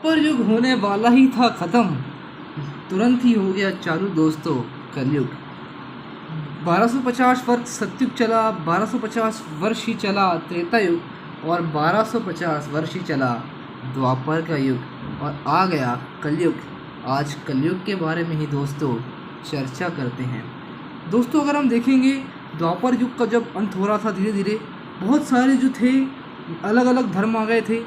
पर युग होने वाला ही था खत्म, तुरंत ही हो गया चालू दोस्तों कलयुग। 1250 वर्ष सतयुग चला, 1250 वर्ष ही चला त्रेता युग, और 1250 वर्ष ही चला द्वापर का युग, और आ गया कलयुग। आज कलयुग के बारे में ही दोस्तों चर्चा करते हैं। दोस्तों अगर हम देखेंगे, द्वापर युग का जब अंत हो रहा था धीरे धीरे, बहुत सारे जो थे अलग अलग धर्म आ गए थे,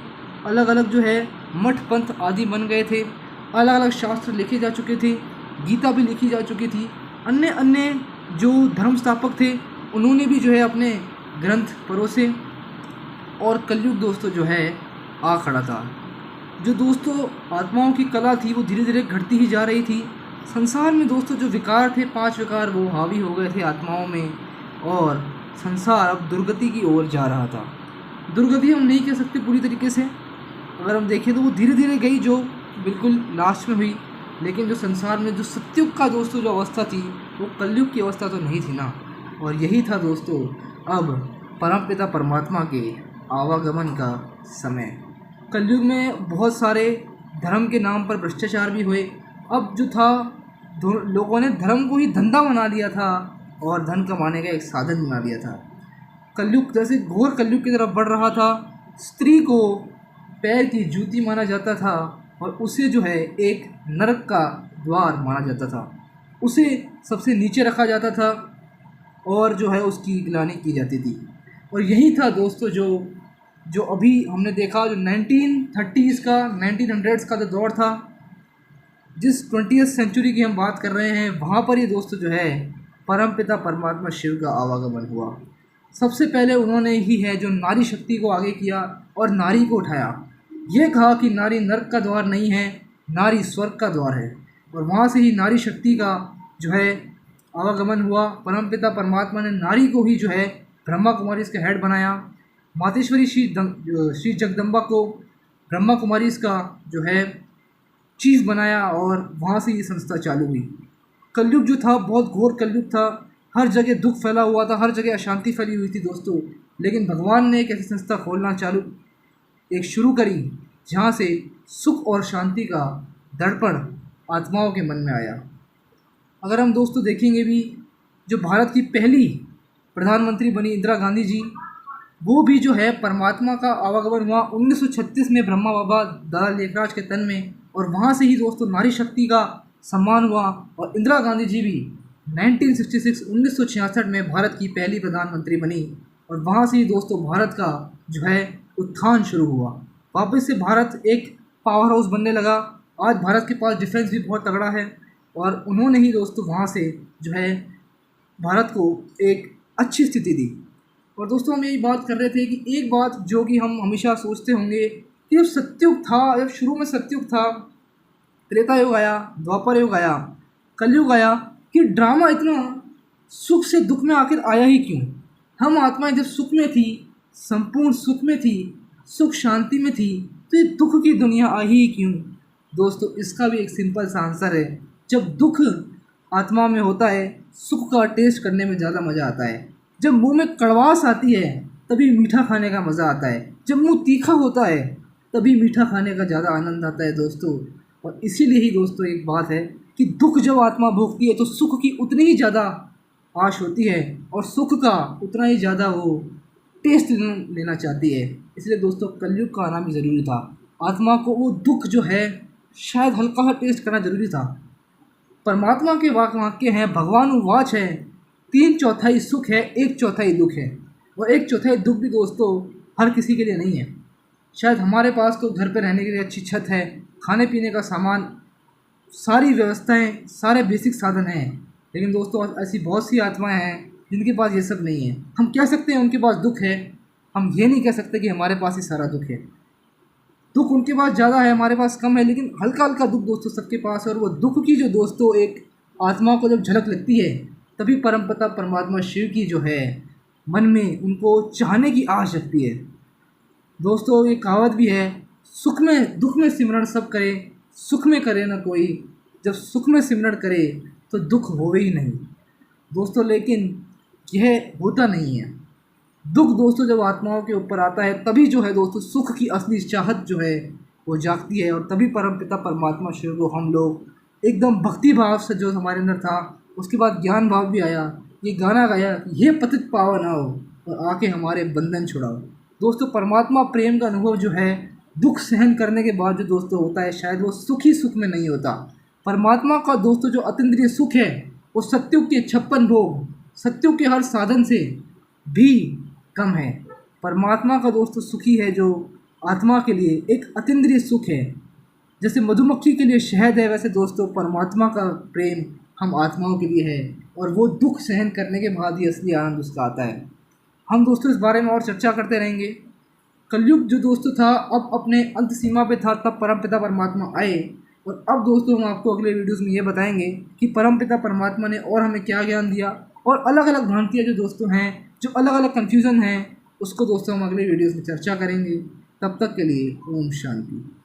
अलग अलग जो है मठ पंथ आदि बन गए थे, अलग अलग शास्त्र लिखे जा चुके थे, गीता भी लिखी जा चुकी थी। अन्य अन्य जो धर्म स्थापक थे उन्होंने भी जो है अपने ग्रंथ परोसे, और कलयुग दोस्तों जो है आ खड़ा था। जो दोस्तों आत्माओं की कला थी वो धीरे धीरे घटती ही जा रही थी। संसार में दोस्तों जो विकार थे, 5 विकार, वो हावी हो गए थे आत्माओं में, और संसार अब दुर्गति की ओर जा रहा था। दुर्गति हम नहीं कह सकते पूरी तरीके से, अगर हम देखें तो वो धीरे धीरे गई, जो बिल्कुल लास्ट में हुई। लेकिन जो संसार में जो सत्युग का दोस्तों जो अवस्था थी, वो कलयुग की अवस्था तो नहीं थी ना। और यही था दोस्तों अब परमपिता परमात्मा के आवागमन का समय। कलयुग में बहुत सारे धर्म के नाम पर भ्रष्टाचार भी हुए। अब जो था लोगों ने धर्म को ही धंधा बना लिया था और धन कमाने का एक साधन बना लिया था। कलयुग जैसे घोर कलयुग की तरफ बढ़ रहा था, स्त्री को पैर की जूती माना जाता था, और उसे जो है एक नरक का द्वार माना जाता था। उसे सबसे नीचे रखा जाता था और जो है उसकी गिलानी की जाती थी। और यही था दोस्तों जो जो अभी हमने देखा, जो 1930s का 1900s का जो दौर था, जिस 20th सेंचुरी की हम बात कर रहे हैं, वहाँ पर ये दोस्तों जो है परमपिता परमात्मा शिव का आवागमन हुआ। सबसे पहले उन्होंने ही है जो नारी शक्ति को आगे किया और नारी को उठाया। ये कहा कि नारी नरक का द्वार नहीं है, नारी स्वर्ग का द्वार है। और वहाँ से ही नारी शक्ति का जो है आवागमन हुआ। परमपिता परमात्मा ने नारी को ही जो है ब्रह्मा कुमारी इसका हेड बनाया। मातेश्वरी श्री जगदम्बा को ब्रह्मा कुमारी इसका जो है चीफ बनाया, और वहाँ से ये संस्था चालू हुई। कलयुग जो था बहुत घोर कलयुग था, हर जगह दुख फैला हुआ था, हर जगह अशांति फैली हुई थी दोस्तों। लेकिन भगवान ने एक ऐसी संस्था खोलना शुरू करी जहाँ से सुख और शांति का दर्पण आत्माओं के मन में आया। अगर हम दोस्तों देखेंगे भी, जो भारत की पहली प्रधानमंत्री बनी इंदिरा गांधी जी, वो भी जो है परमात्मा का आवागमन हुआ 1936 में ब्रह्मा बाबा दादा लेखराज के तन में, और वहाँ से ही दोस्तों नारी शक्ति का सम्मान हुआ। और इंदिरा गांधी जी भी 1966 में भारत की पहली प्रधानमंत्री बनी, और वहाँ से ही दोस्तों भारत का जो है उत्थान शुरू हुआ। वापस से भारत एक पावर हाउस बनने लगा। आज भारत के पास डिफेंस भी बहुत तगड़ा है, और उन्होंने ही दोस्तों वहाँ से जो है भारत को एक अच्छी स्थिति दी। और दोस्तों हम यही बात कर रहे थे कि एक बात जो कि हम हमेशा सोचते होंगे कि जब सत्युग था, जब शुरू में सत्युग था, त्रेता युग आया, द्वापर युग आया, कलयुग आया, कि ड्रामा इतना सुख से दुख में आखिर आया ही क्यों? हम आत्माएं जब सुख में थी, संपूर्ण सुख में थी, सुख शांति में थी, तो ये दुख की दुनिया आई ही क्यों? दोस्तों इसका भी एक सिंपल सा आंसर है, जब दुख आत्मा में होता है, सुख का टेस्ट करने में ज़्यादा मज़ा आता है। जब मुंह में कड़वास आती है तभी मीठा खाने का मज़ा आता है। जब मुंह तीखा होता है तभी मीठा खाने का ज़्यादा आनंद आता है दोस्तों। और इसीलिए ही दोस्तों एक बात है कि दुख जब आत्मा भोगती है तो सुख की उतनी ही ज़्यादा आश होती है, और सुख का उतना ही ज़्यादा वो टेस्ट लेना चाहती है। इसलिए दोस्तों कलयुग का आना भी ज़रूरी था। आत्मा को वो दुख जो है शायद हल्का सा टेस्ट करना ज़रूरी था। परमात्मा के वाक्य हैं, भगवान वाच है, 3/4 सुख है, 1/4 दुख है। और 1/4 दुख भी दोस्तों हर किसी के लिए नहीं है। शायद हमारे पास तो घर पे रहने के लिए अच्छी छत है, खाने पीने का सामान, सारी व्यवस्थाएं, सारे बेसिक साधन हैं, लेकिन दोस्तों ऐसी बहुत सी आत्माएं हैं जिनके पास ये सब नहीं है। हम कह सकते हैं उनके पास दुख है, हम ये नहीं कह सकते कि हमारे पास ही सारा दुख है। दुख उनके पास ज़्यादा है, हमारे पास कम है, लेकिन हल्का हल्का दुख दोस्तों सबके पास है। और वो दुख की जो दोस्तों एक आत्मा को जब झलक लगती है, तभी परमपिता परमात्मा शिव की जो है मन में उनको चाहने की आश जगती है। दोस्तों ये कहावत भी है, सुख में दुख में सिमरण सब करे, सुख में करे ना कोई। जब सुख में सिमरण करे तो दुख होवे ही नहीं दोस्तों। लेकिन यह होता नहीं है। दुख दोस्तों जब आत्माओं के ऊपर आता है तभी जो है दोस्तों सुख की असली चाहत जो है वो जागती है और तभी परमपिता परमात्मा शिव को हम लोग एकदम भक्ति भाव से जो हमारे अंदर था, उसके बाद ज्ञान भाव भी आया, ये गाना गाया कि हे पतित पावन आओ और आके हमारे बंधन छुड़ाओ। दोस्तों परमात्मा प्रेम का अनुभव जो है दुख सहन करने के बाद जो दोस्तों होता है, शायद वो सुख ही सुख में नहीं होता। परमात्मा का दोस्तों जो अतीन्द्रिय सुख है वो सत्युग के 56 भोग, सत्युग के हर साधन से भी कम है। परमात्मा का दोस्तों सुखी है जो आत्मा के लिए एक अतीन्द्रिय सुख है। जैसे मधुमक्खी के लिए शहद है, वैसे दोस्तों परमात्मा का प्रेम हम आत्माओं के लिए है और वो दुख सहन करने के बाद ही असली आनंद उसका आता है। हम दोस्तों इस बारे में और चर्चा करते रहेंगे। कलयुग जो दोस्तों था अब अपने अंत सीमा पे था, तब परमपिता परमात्मा आए और अब दोस्तों हम आपको अगले वीडियोस में ये बताएंगे कि परमपिता परमात्मा ने और हमें क्या ज्ञान दिया और अलग अलग भ्रांतियाँ जो दोस्तों हैं, जो अलग अलग कन्फ्यूज़न हैं, उसको दोस्तों हम अगले वीडियोस में चर्चा करेंगे। तब तक के लिए ओम शांति।